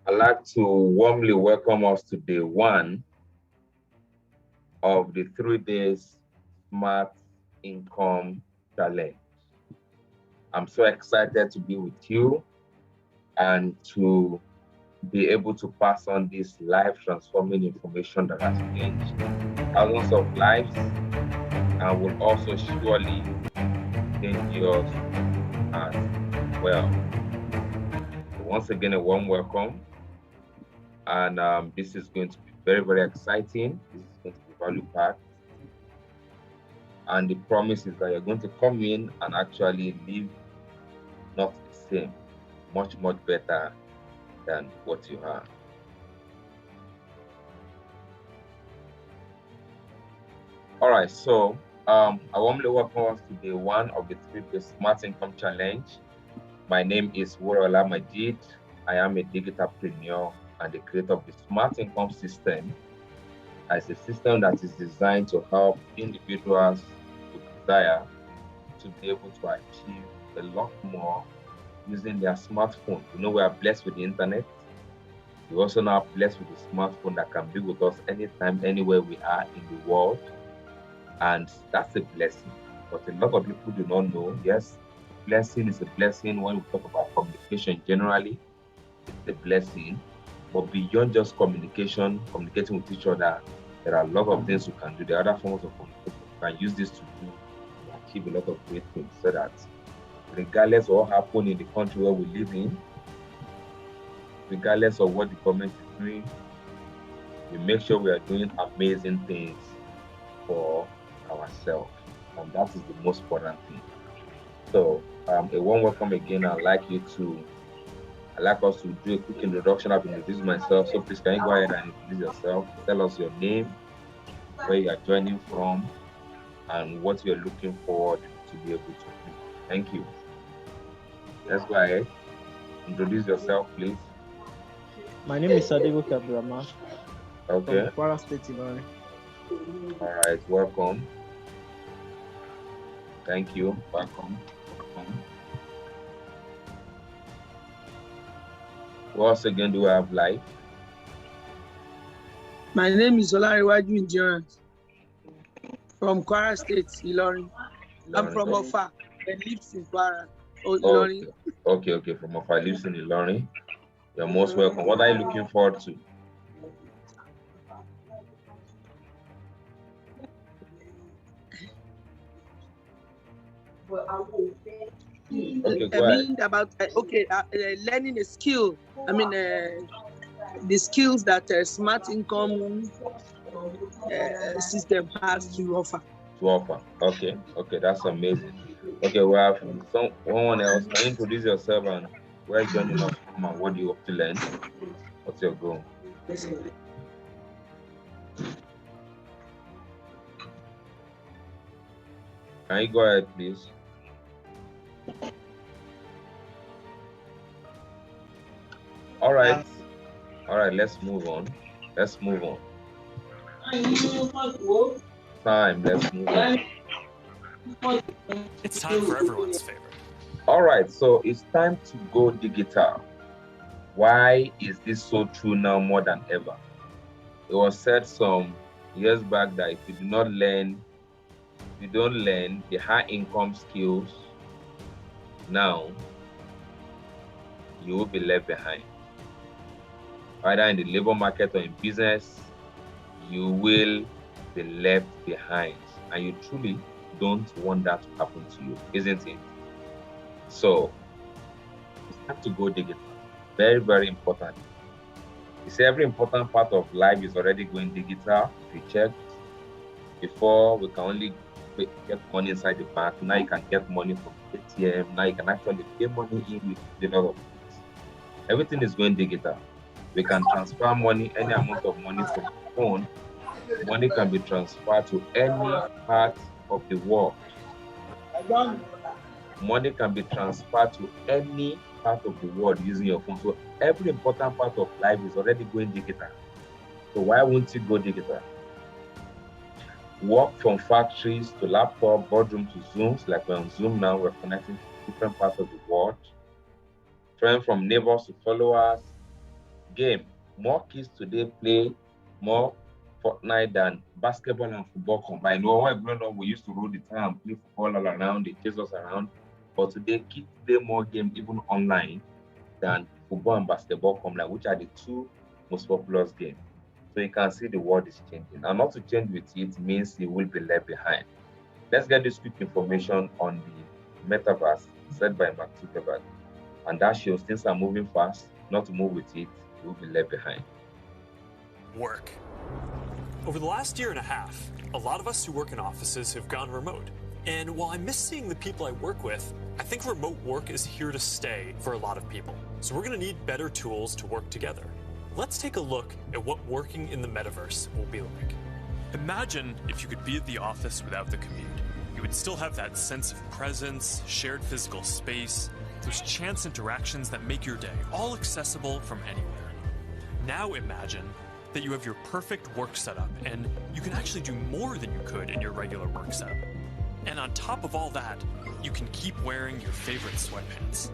I'd like to warmly welcome us to day one of the 3 days Smart Income Challenge. I'm so excited to be with you and to be able to pass on this life transforming information that has changed thousands of lives and will also surely change yours as well. So once again, a warm welcome. And this is going to be very, very exciting. This is going to be value packed. And the promise is that you're going to come in and actually live not the same, much, much better than what you are. All right, so I warmly welcome us to day one of the 3 day Smart Income Challenge. My name is Worola Majid. I am a digitalpreneur and the creator of the Smart Income System, as a system that is designed to help individuals with desire to be able to achieve a lot more using their smartphone. You know, we are blessed with the internet. We also now blessed with a smartphone that can be with us anytime, anywhere we are in the world. And that's a blessing. But a lot of people do not know, yes, blessing is a blessing. When we talk about communication generally, it's a blessing. But beyond just communication, communicating with each other, there are a lot of things you can do. There are other forms of communication you can use this to do to achieve a lot of great things, so that regardless of what happens in the country where we live in, regardless of what the government is doing, we make sure we are doing amazing things for ourselves. And that is the most important thing. So a warm welcome again. I'd like us to do a quick introduction. I've introduced myself. So please, can you go ahead and introduce yourself? Tell us your name, where you are joining from, and what you're looking forward to be able to do. Thank you. Let's go ahead. Introduce yourself, please. My name is Sadego Abdurrahman Okay. from Kwara State, Ilorin. All right. Welcome. Thank you. Welcome. Who else again do we have live? My name is Olariwaju Endurance from Kwara State, Ilorin. I'm from Ofa and lives in Kwara. Ilorin. Okay. From Ofa, lives in Ilorin. You're most welcome. What are you looking forward to? Okay, go ahead. About learning a skill. The skills that Smart Income system has to offer. Okay, that's amazing. Okay, we have someone else. Can you introduce yourself and where are you joining us from and what do you hope to learn? What's your goal? Can you go ahead, please? All right, let's move on. Time, let's move on. It's time for everyone's favorite. All right, so it's time to go digital. Why is this so true now more than ever? It was said some years back that if you don't learn the high income skills now, you will be left behind. Either in the labor market or in business, you will be left behind. And you truly don't want that to happen to you, isn't it? So it's time to go digital. Very, very important. You see, every important part of life is already going digital. If you check, before we can only get money inside the bank. Now you can get money from ATM. Now you can actually pay money in with a lot of things. Everything is going digital. We can transfer money, any amount of money from the phone. Money can be transferred to any part of the world. Money can be transferred to any part of the world using your phone. So every important part of life is already going digital. So why won't you go digital? Work from factories to laptop, boardroom to Zooms, like we're on Zoom now, we're connecting to different parts of the world. Friends from neighbors to followers, game. More kids today play more Fortnite than basketball and football combined. When we growing up, we used to roll the tire and play football all around, they chase us around. But today, kids play more games even online than football and basketball combined, which are the two most popular games. So you can see the world is changing. And not to change with it means you will be left behind. Let's get this quick information on the metaverse said by Mark Zuckerberg. And that shows things are moving fast. Not to move with it, you will be left behind. Work. Over the last year and a half, a lot of us who work in offices have gone remote. And while I miss seeing the people I work with, I think remote work is here to stay for a lot of people. So we're going to need better tools to work together. Let's take a look at what working in the metaverse will be like. Imagine if you could be at the office without the commute. You would still have that sense of presence, shared physical space, those chance interactions that make your day all accessible from anywhere. Now imagine that you have your perfect work setup and you can actually do more than you could in your regular work setup. And on top of all that, you can keep wearing your favorite sweatpants.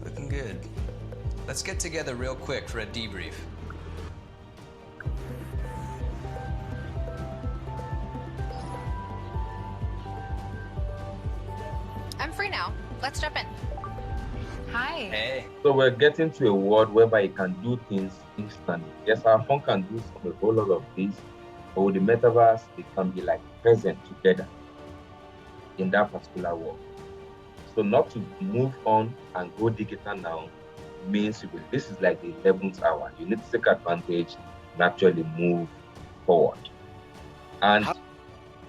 Looking good. Let's get together real quick for a debrief. I'm free now. Let's jump in. Hi. Hey. So we're getting to a world whereby you can do things instantly. Yes, our phone can do a whole lot of this, but with the metaverse, it can be like present together in that particular world. So not to move on and go digital now means this is like the 11th hour. You need to take advantage and actually move forward. And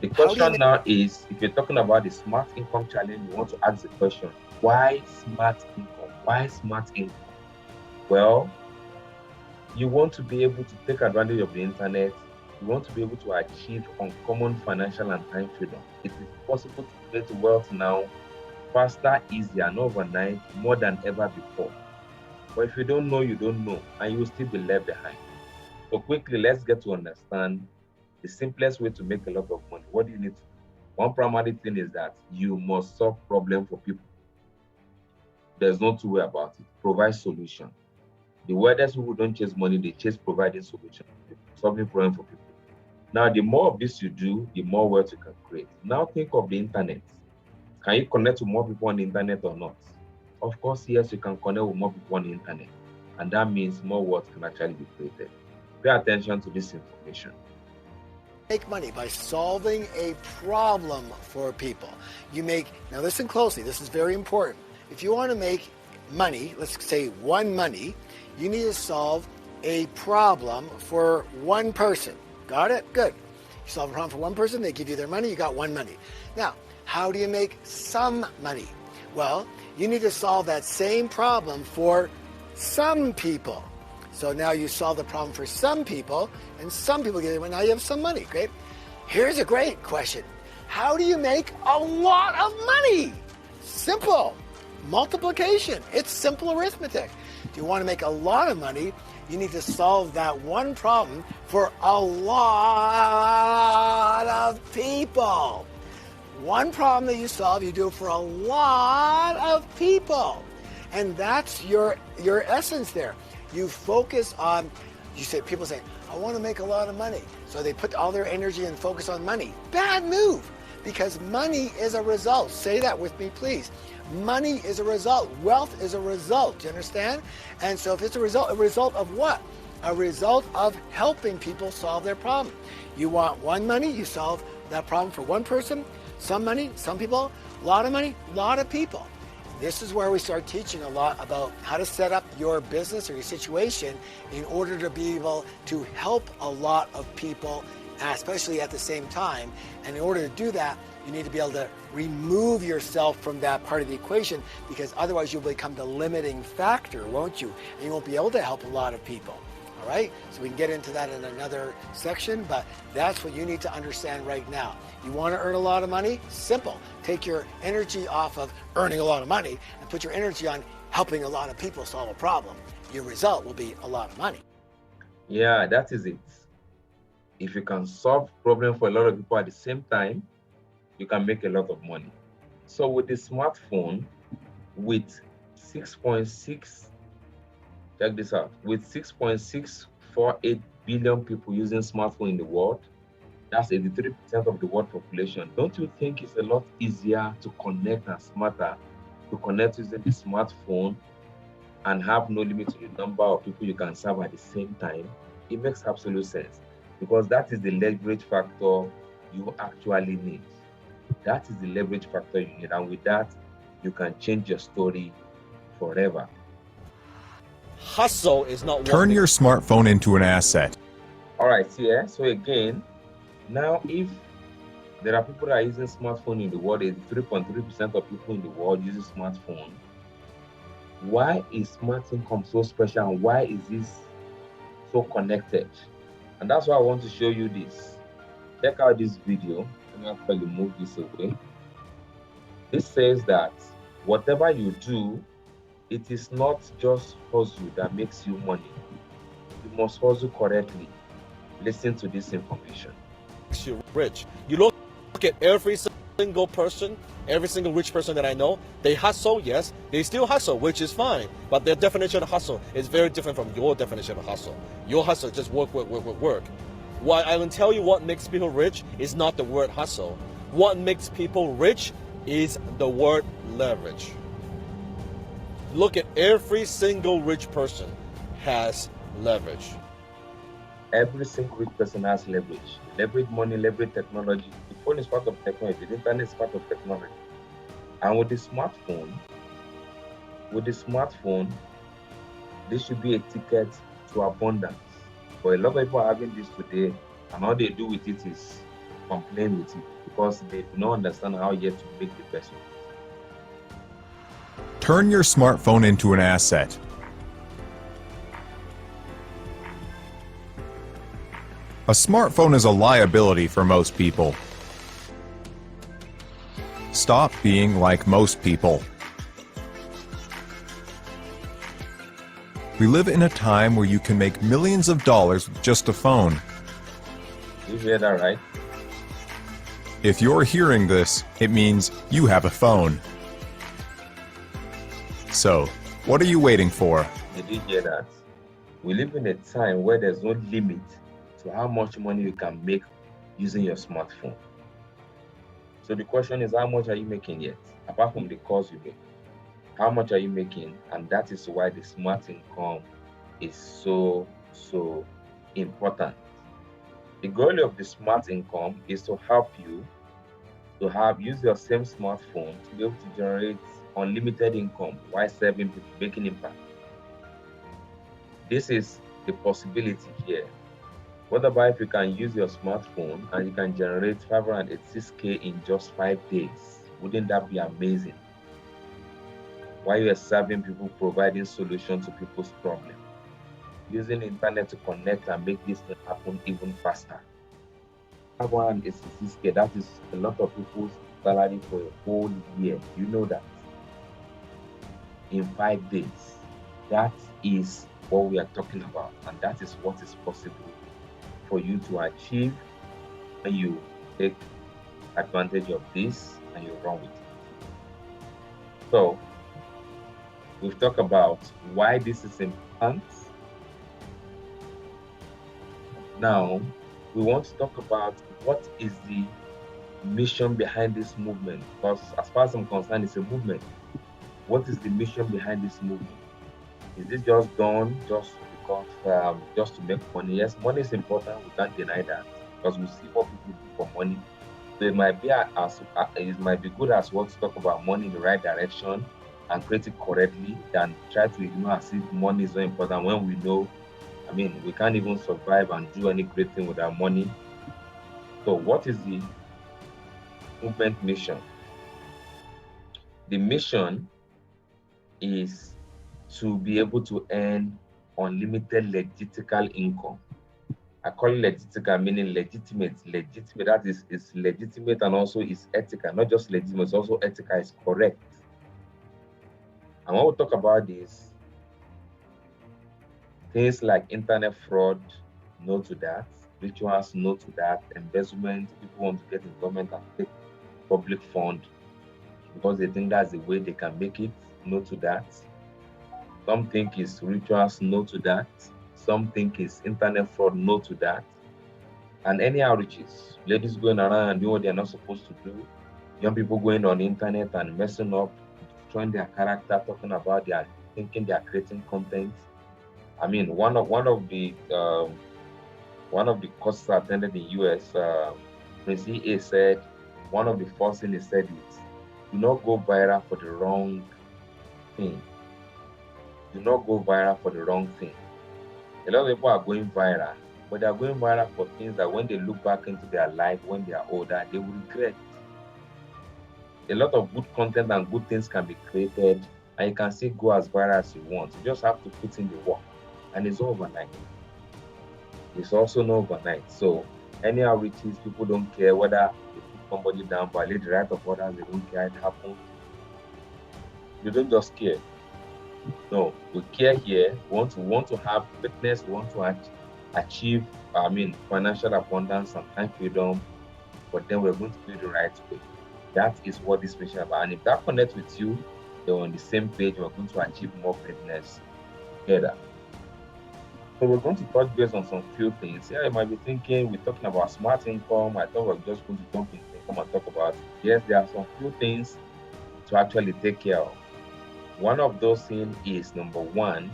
the question now is, if you're talking about the smart income challenge, you want to ask the question, why smart income? Why smart income? Well, you want to be able to take advantage of the internet. You want to be able to achieve uncommon financial and time freedom. It is possible to create wealth now, faster, easier, and overnight, more than ever before. But if you don't know, you don't know, and you will still be left behind. So quickly, let's get to understand the simplest way to make a lot of money. What do you need to do? One primary thing is that you must solve problems for people. There's no two way about it. Provide solution. The weirdest people don't chase money, they chase providing solutions, solving problems for people. Now, the more of this you do, the more wealth you can create. Now think of the internet. Can you connect to more people on the internet or not? Of course, yes, you can connect with more people on the internet. And that means more wealth can actually be created. Pay attention to this information. Make money by solving a problem for people. Now listen closely, this is very important. If you want to make money, let's say one money, you need to solve a problem for one person. Got it? Good. You solve a problem for one person, they give you their money, you got one money. Now, how do you make some money? Well, you need to solve that same problem for some people. So now you solve the problem for some people, and some people get it. Well, now you have some money. Great. Here's a great question. How do you make a lot of money? Simple. Multiplication. It's simple arithmetic. If you want to make a lot of money, you need to solve that one problem for a lot of people. One problem that you solve, you do it for a lot of people. And that's your essence there. You focus on, people say, I want to make a lot of money. So they put all their energy and focus on money. Bad move, because money is a result. Say that with me, please. Money is a result. Wealth is a result. Do you understand? And so if it's a result of what? A result of helping people solve their problem. You want one money, you solve that problem for one person. Some money, some people. A lot of money, a lot of people. This is where we start teaching a lot about how to set up your business or your situation in order to be able to help a lot of people, especially at the same time. And in order to do that, you need to be able to remove yourself from that part of the equation, because otherwise you'll become the limiting factor, won't you? And you won't be able to help a lot of people. All right? So we can get into that in another section, but that's what you need to understand right now. You want to earn a lot of money? Simple. Take your energy off of earning a lot of money and put your energy on helping a lot of people solve a problem. Your result will be a lot of money. Yeah, that is it. If you can solve problems for a lot of people at the same time, you can make a lot of money. So with the smartphone, with 6.6 Check this out. With 6.648 billion people using smartphone in the world, that's 83% of the world population. Don't you think it's a lot easier to connect and smarter to connect using the smartphone and have no limit to the number of people you can serve at the same time? It makes absolute sense, because that is the leverage factor you actually need. That is the leverage factor you need. And with that, you can change your story forever. Hustle is not Turn your smartphone into an asset. All right, so again, now if there are people that are using smartphone in the world, 83.3% of people in the world using smartphone, why is smart income so special, and why is this so connected? And that's why I want to show you this. Check out this video. Let me actually move this away. This says that whatever you do, it is not just hustle that makes you money. You must hustle correctly. Listen to this information. makes you rich. You look at every single person, every single rich person that I know, they hustle, yes, they still hustle, which is fine. But their definition of hustle is very different from your definition of hustle. Your hustle is just work. What I will tell you, what makes people rich is not the word hustle. What makes people rich is the word leverage. Look at every single rich person has leverage. Every single rich person has leverage. Leverage money, leverage technology. The phone is part of technology. The internet is part of technology. And with the smartphone, this should be a ticket to abundance. But a lot of people are having this today, and all they do with it is complain with it, because they do not understand how yet to make the best of it. Turn your smartphone into an asset. A smartphone is a liability for most people. Stop being like most people. We live in a time where you can make millions of dollars with just a phone. You hear that, right? If you're hearing this, it means you have a phone. So, what are you waiting for? Did you hear that? We live in a time where there's no limit to how much money you can make using your smartphone. So the question is, how much are you making yet? Apart from the calls you make, how much are you making? And that is why the smart income is so important. The goal of the smart income is to help you to use your same smartphone to be able to generate unlimited income while serving people, making impact. This is the possibility here. What about if you can use your smartphone and you can generate 586K in just 5 days? Wouldn't that be amazing? While you are serving people, providing solutions to people's problems, using the internet to connect and make this thing happen even faster. 586K, that is a lot of people's salary for a whole year. You know that? In 5 days. That is what we are talking about, and that is what is possible for you to achieve when you take advantage of this and you run with it. So, we've talked about why this is important. Now, we want to talk about what is the mission behind this movement, because as far as I'm concerned, it's a movement. What is the mission behind this movement? Is this just done just because just to make money? Yes, money is important. We can't deny that, because we see what people do for money. So it might be good as well to talk about money in the right direction and create it correctly than try to ignore as if money is so important when we know, we can't even survive and do any great thing with our money. So what is the movement mission? The mission is to be able to earn unlimited legitimate income. I call it legitimate, meaning legitimate. Legitimate, that is legitimate and also is ethical. Not just legitimate, it's also ethical, is correct. And when we talk about this, things like internet fraud, no to that. Rituals, no to that. Embezzlement, people want to get in government and take public fund because they think that's the way they can make it, no to that. Some think it's rituals, no to that. Some think it's internet fraud, no to that. And any outreaches, ladies going around and doing what they're not supposed to do, young people going on the internet and messing up, destroying their character, talking about their thinking they are creating content. I mean, one of the courses I attended in US, Prince EA said one of the first things he said is, do not go viral for the wrong thing. Do not go viral for the wrong thing. A lot of people are going viral, but they are going viral for things that when they look back into their life, when they are older, they will regret. A lot of good content and good things can be created, and you can still go as viral as you want. You just have to put in the work, and it's overnight. It's also not overnight. So any outreaches, people don't care whether they put somebody down, violate the right of others, they don't care, it happens. You don't just care. No, we care here. We want to have fitness, we want to achieve, financial abundance and time freedom, but then we're going to do it the right way. That is what this mission is about. And if that connects with you, they're on the same page, we're going to achieve more fitness together. So we're going to touch base on some few things. Yeah, you might be thinking, we're talking about smart income. I thought we're just going to jump into income and talk about it. Yes, there are some few things to actually take care of. One of those things is, number one,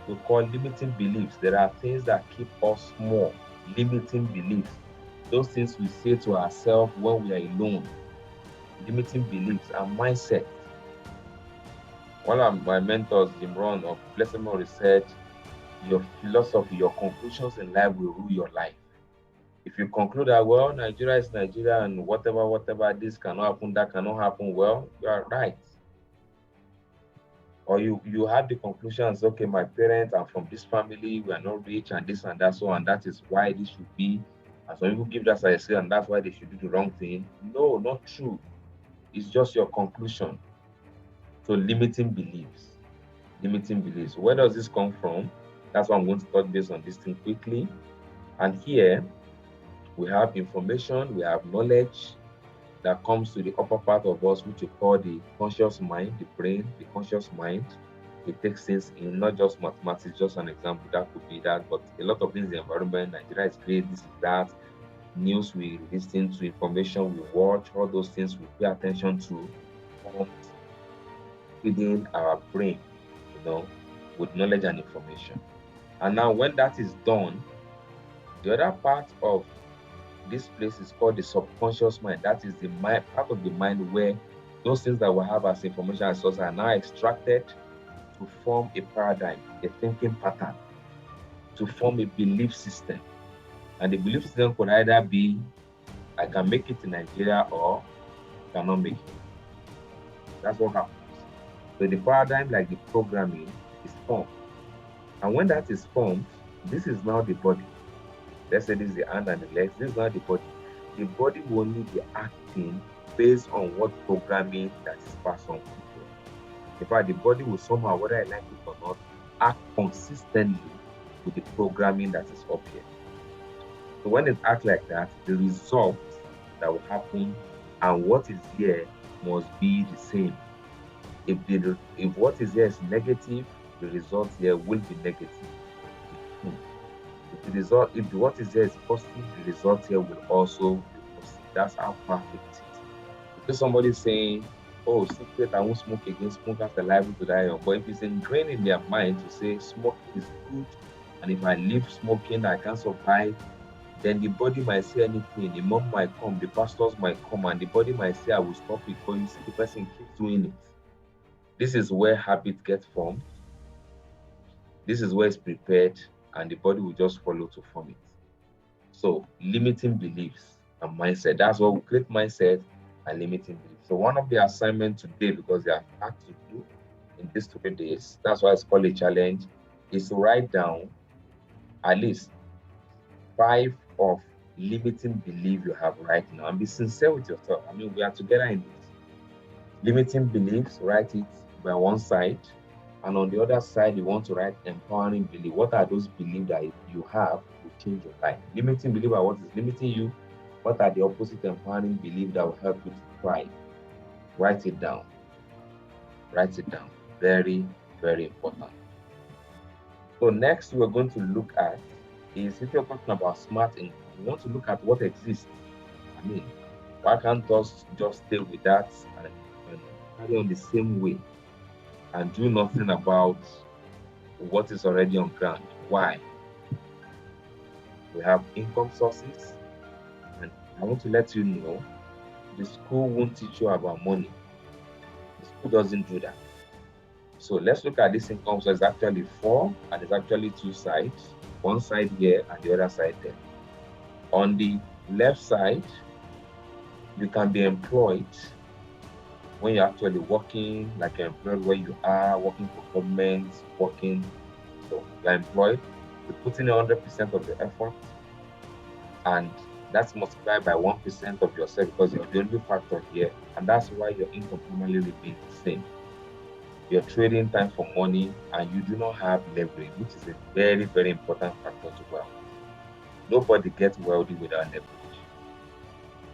we call limiting beliefs. There are things that keep us small, limiting beliefs. Those things we say to ourselves when we are alone. Limiting beliefs and mindset. One of my mentors, Jim Rohn of Blessed Memory, said, your philosophy, your conclusions in life will rule your life. If you conclude that, well, Nigeria is Nigeria and whatever, this cannot happen, that cannot happen, well, you are right. Or you have the conclusions, okay, my parents are from this family, we are not rich and this and that, so, and that is why this should be. And some people give that as a say, and that's why they should do the wrong thing. No, not true. It's just your conclusion. So limiting beliefs. Limiting beliefs. Where does this come from? That's why I'm going to touch base on this thing quickly. And here, we have information, we have knowledge that comes to the upper part of us, which we call the conscious mind, the brain, the conscious mind. It takes things in, not just mathematics, just an example, that could be that, but a lot of things in the environment. Nigeria is great, this is that. News we listen to, information we watch, all those things we pay attention to, feeding our brain, with knowledge and information. And now when that is done, the other part of this place is called the subconscious mind. That is the mind, part of the mind where those things that we have as information and source are now extracted to form a paradigm, a thinking pattern, to form a belief system. And the belief system could either be, I can make it in Nigeria, or cannot make it. That's what happens. So the paradigm, like the programming, is formed. And when that is formed, this is now the body. Let's say this is the hand and the legs. This is not the body. The body will only be acting based on what programming that is passed on. In fact, the body will somehow, whether I like it or not, act consistently with the programming that is up here. So when it acts like that, the result that will happen and what is here must be the same. If what is here is negative, the result here will be negative. If what is here is positive, the result here will also be positive. That's how perfect it is. If somebody saying, oh, secret, I won't smoke again, smokers are liable to die. But if it's ingrained in their mind to say smoking is good, and if I leave smoking, I can't survive, then the body might say anything. The mom might come, the pastors might come, and the body might say, I will stop it, but you see the person keeps doing it. This is where habit gets formed. This is where it's prepared, and the body will just follow to form it. So limiting beliefs and mindset. That's what we create, mindset and limiting beliefs. So one of the assignments today, because they are asked to do in these 3 days, that's why it's called a challenge, is to write down at least 5 of limiting beliefs you have right now, and be sincere with yourself. I mean, we are together in this. Limiting beliefs, write it by one side, and on the other side, you want to write empowering belief. What are those beliefs that you have to change your life? Limiting belief are what is limiting you. What are the opposite empowering beliefs that will help you to thrive? Write it down. Write it down. Very, very important. So next we're going to look at is, if you're talking about smart income, we want to look at what exists. I mean, why can't us just stay with that and carry on the same way and do nothing about what is already on ground? Why? We have income sources, and I want to let you know the school won't teach you about money. The school doesn't do that. So let's look at this income source. It's actually 4, and it's actually 2 sides. One side here and the other side there. On the left side, you can be employed when you're actually working, like you're employed where you are, working for government, working. So you're employed, you put in 100% of your effort, and that's multiplied by 1% of yourself because you're the only factor here, and that's why your income normally remains the same. You're trading time for money, and you do not have leverage, which is a very, very important factor to wealth. Nobody gets wealthy without leverage.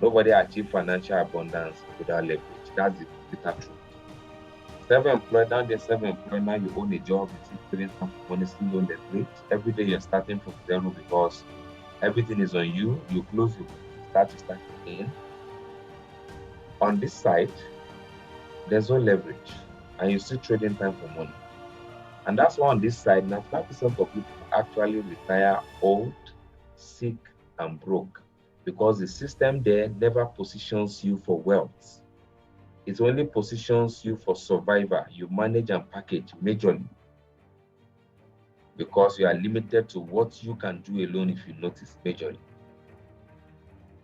Nobody achieves financial abundance without leverage. That's the bitter truth. Self-employed, now you're self-employed, now you own a job, you see trading time for money, still no leverage. Every day you're starting from zero because everything is on you. You close, you start again. On this side, there's no leverage, and you still trading time for money. And that's why on this side, 95% of people actually retire old, sick, and broke because the system there never positions you for wealth. It only positions you for survival. You manage and package majorly because you are limited to what you can do alone, if you notice, majorly.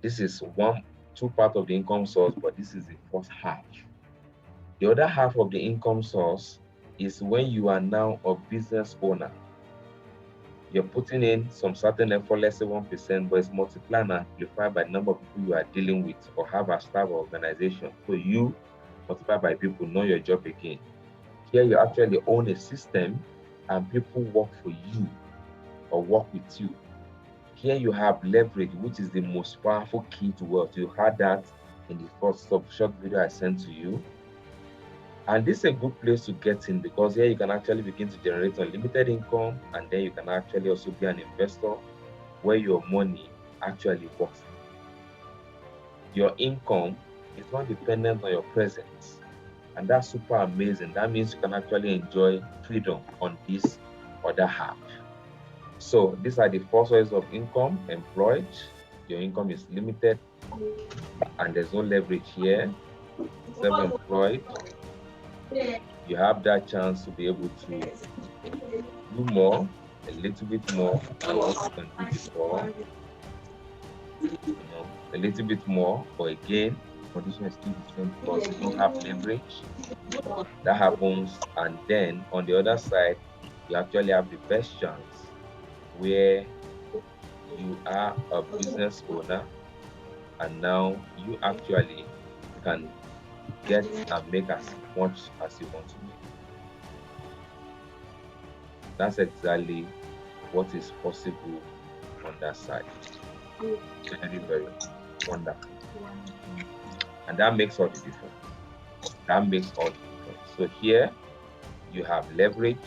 This is two parts of the income source, but this is the first half. The other half of the income source is when you are now a business owner. You're putting in some certain effort, let's say 1%, but it's multiplied and amplified by the number of people you are dealing with or have a staff or organization. So you multiply by people, know your job again. Here you actually own a system and people work for you or work with you. Here you have leverage, which is the most powerful key to wealth. You had that in the first short video I sent to you. And this is a good place to get in because here you can actually begin to generate unlimited income, and then you can actually also be an investor where your money actually works. Your income is not dependent on your presence, and that's super amazing. That means you can actually enjoy freedom on this other half. So these are the 4 sources of income. Employed, your income is limited and there's no leverage here. Self-employed, you have that chance to be able to do more, a little bit more than what you can do before. A little bit more, but again, condition is still the same because you don't have leverage. That happens, and then on the other side, you actually have the best chance where you are a business owner, and now you actually can get and make as much as you want to make. That's exactly what is possible on that side. Very, very wonderful. And that makes all the difference. That makes all the difference. So here you have leverage.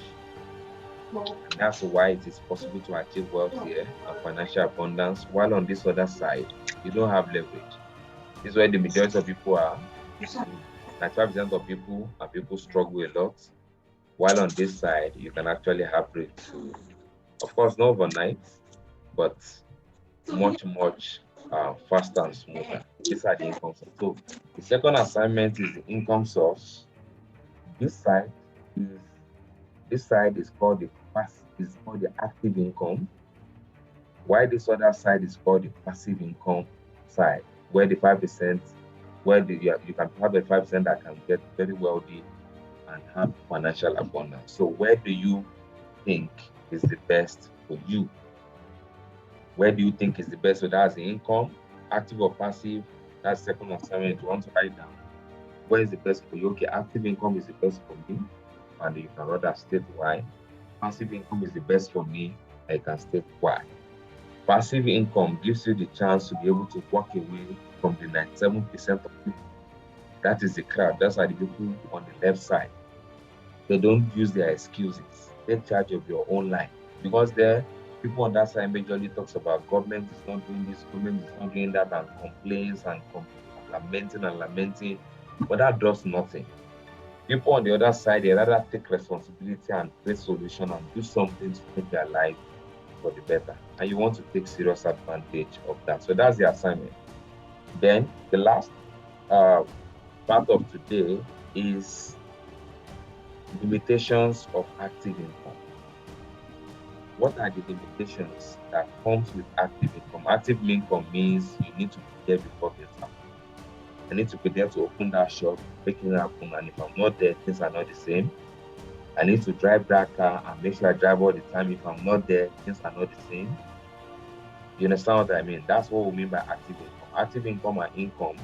And that's why it is possible to achieve wealth here and financial abundance, while on this other side, you don't have leverage. This is where the majority of people are. 95% of people struggle a lot, while on this side, you can actually have breakthrough. Of course, not overnight, but much faster and smoother. These are the income source. So the second assignment is the income source. This side is called the active income, while this other side is called the passive income side, where the 5%, where you can have a 5% that can get very wealthy and have financial abundance. So where do you think is the best for you? Where do you think is the best? So that's the income, active or passive. That's second assignment. You want to write down where is the best for you. Okay, active income is the best for me, and you can rather state why. Passive income is the best for me, and you can state why. Passive income gives you the chance to be able to walk away from the 97% of people. That is the crowd. Those are the people on the left side. They don't use their excuses. Take charge of your own life. because there, people on that side majorly talks about government is not doing this, government is not doing that, and complaints and lamenting, but that does nothing. People on the other side, they rather take responsibility and create solution and do something to make their life for the better. And you want to take serious advantage of that. So that's the assignment. Then the last part of today is limitations of active income. What are the limitations that comes with active income? Active income means you need to be there before things happen. I need to be there to open that shop, make it happen, and if I'm not there, things are not the same. I need to drive that car and make sure I drive all the time. If I'm not there, things are not the same. You understand what I mean? That's what we mean by active income. Active income are income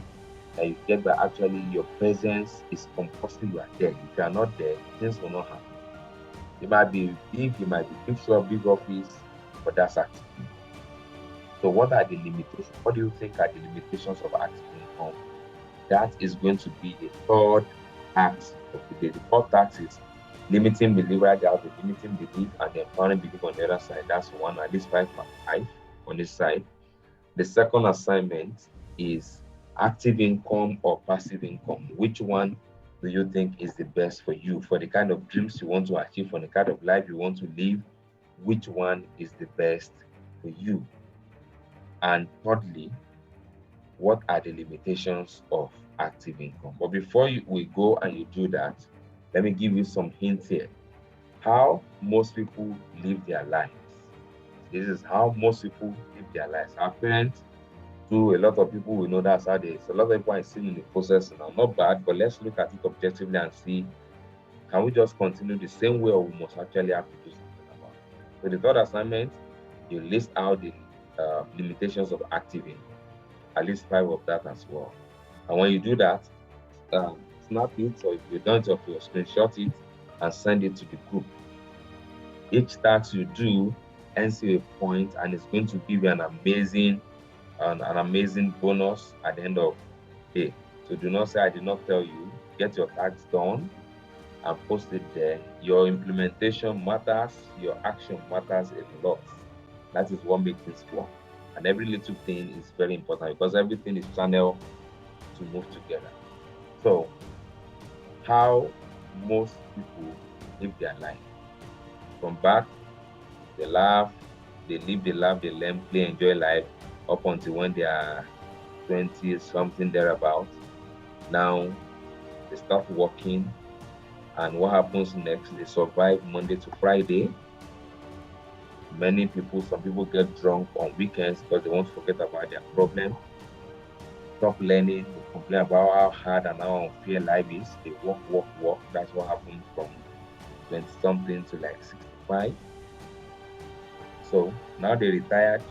that you get by actually your presence is compulsory, you are there. If you are not there, things will not happen. It might be big, it might be big shop, big office, but that's active income. So what are the limitations? What do you think are the limitations of active income? That is going to be the third act of the day. The fourth act is limiting belief right there, limiting belief and empowering belief on the other side. That's one, at least 5 on this side. The second assignment is active income or passive income. Which one do you think is the best for you? For the kind of dreams you want to achieve, for the kind of life you want to live, which one is the best for you? And thirdly, what are the limitations of active income? But before we go and you do that, let me give you some hints here. How most people live their lives. This is how most people live their lives. Our parents, too, a lot of people will know that's how they. So a lot of people are still in the process now. Not bad, but let's look at it objectively and see, can we just continue the same way or we must actually have to do something about it? So the third assignment, you list out the limitations of active income. At least 5 of that as well. And when you do that, snap it, or if you don't, of your screenshot it and send it to the group. Each task you do ends you a point, and it's going to give you an amazing bonus at the end of the day. So do not say I did not tell you. Get your tasks done and post it there. Your implementation matters, your action matters a lot. That is what makes things work. And every little thing is very important because everything is channeled to move together. So, how most people live their life. From back, they laugh, they live, they laugh, they learn, play, enjoy life up until when they are 20, something thereabout. Now, they start working, and what happens next? They survive Monday to Friday. Many people, some people get drunk on weekends because they want to forget about their problem. Stop learning, they complain about how hard and how unfair life is. They work. That's what happens from 20-something to like 65. So now they're retired,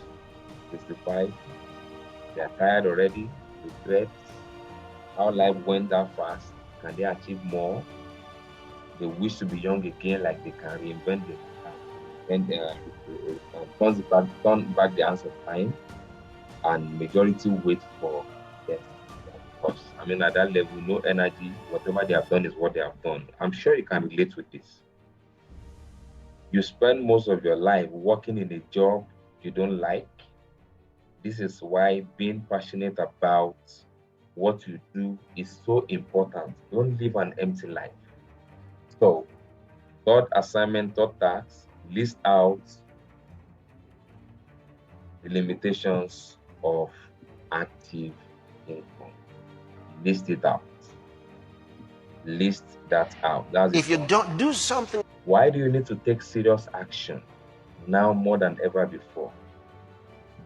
65. They're tired already, regret how life went that fast. Can they achieve more? They wish to be young again, like they can reinvent it. And turn back the hands of time, and majority wait for death. Because I mean, at that level, no energy. Whatever they have done is what they have done. I'm sure you can relate with this. You spend most of your life working in a job you don't like. This is why being passionate about what you do is so important. Don't live an empty life. So, third assignment, third task, list out the limitations of active income. List it out. List that out. That's if you don't do something. Why do you need to take serious action now more than ever before?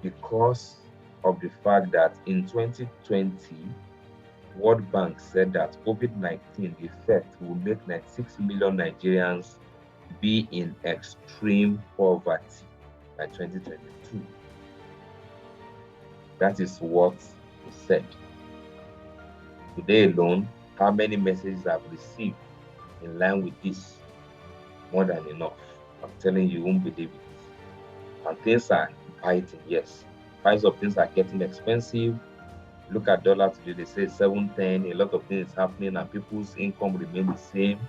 Because of the fact that in 2020, World Bank said that COVID-19 effect will make 96 million Nigerians be in extreme poverty by 2022. That is what he said. Today alone, how many messages I've received in line with this? More than enough. I'm telling you, you won't believe it. And things are biting, yes. Price of things are getting expensive. Look at dollar today, they say 710. A lot of things is happening and people's income remain the same.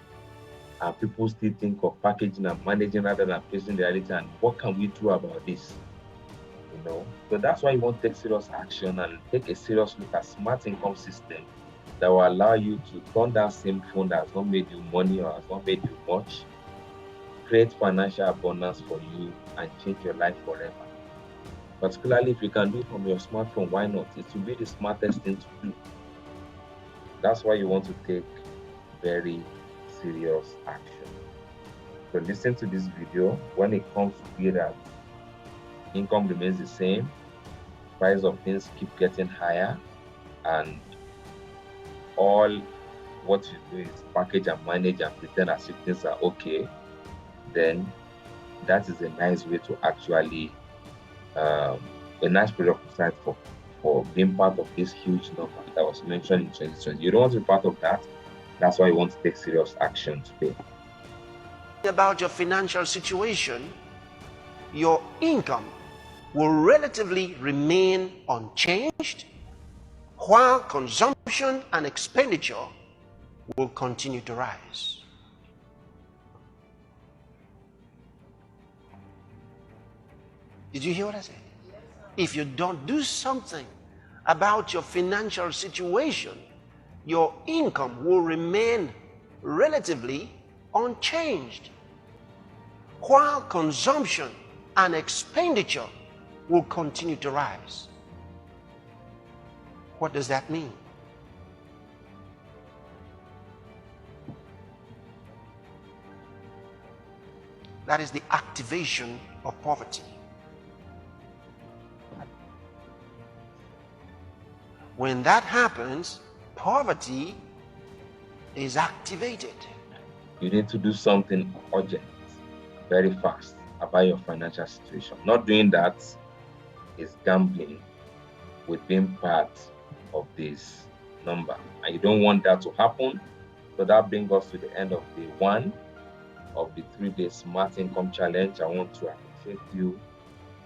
and people still think of packaging and managing rather than facing the reality. And what can we do about this? You know, so that's why you want to take serious action and take a serious look at smart income system that will allow you to turn that same phone that has not made you money or has not made you much, create financial abundance for you, and change your life forever. Particularly if you can do it from your smartphone, why not? It will be the smartest thing to do. That's why you want to take very serious action. So listen to this video. When it comes to be that income remains the same, price of things keep getting higher, and all what you do is package and manage and pretend as if things are okay, then that is a nice way to actually a nice prerequisite for being part of this huge number that was mentioned in 2020. You don't want to be part of that. That's why you want to take serious action today. About your financial situation, your income will relatively remain unchanged, while consumption and expenditure will continue to rise. Did you hear what I said? If you don't do something about your financial situation, your income will remain relatively unchanged, while consumption and expenditure will continue to rise. What does that mean? That is the activation of poverty. When that happens, poverty is activated. You need to do something urgent, very fast, about your financial situation. Not doing that is gambling with being part of this number. And you don't want that to happen. So that brings us to the end of day 1 of the 3-day Smart Income Challenge. I want to appreciate you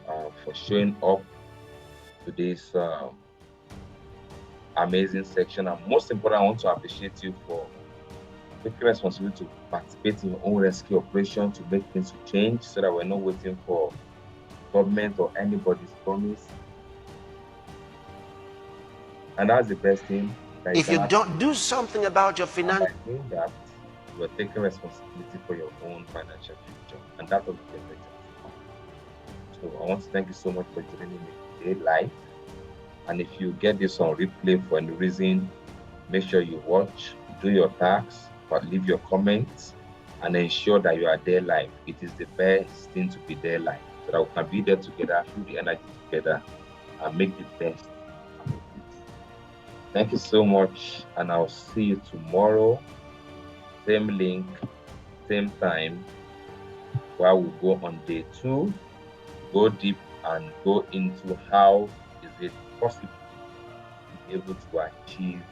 for showing up to this amazing section. And most important, I want to appreciate you for taking responsibility to participate in your own rescue operation to make things change, so that we're not waiting for government or anybody's promise. And that's the best thing. If you don't do something about your finance, by doing that, you're taking responsibility for your own financial future, and that will be better. So I want to thank you so much for joining me today live. And if you get this on replay for any reason, make sure you watch, do your tasks, but leave your comments, and ensure that you are there live. It is the best thing to be there live, so that we can be there together, feel the energy together, and make the best. Thank you so much, and I'll see you tomorrow. Same link, same time, where we'll go on day 2, go deep and go into how is it possible to be able to achieve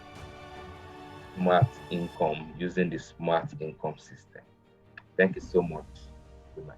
smart income using the smart income system. Thank you so much. Good night.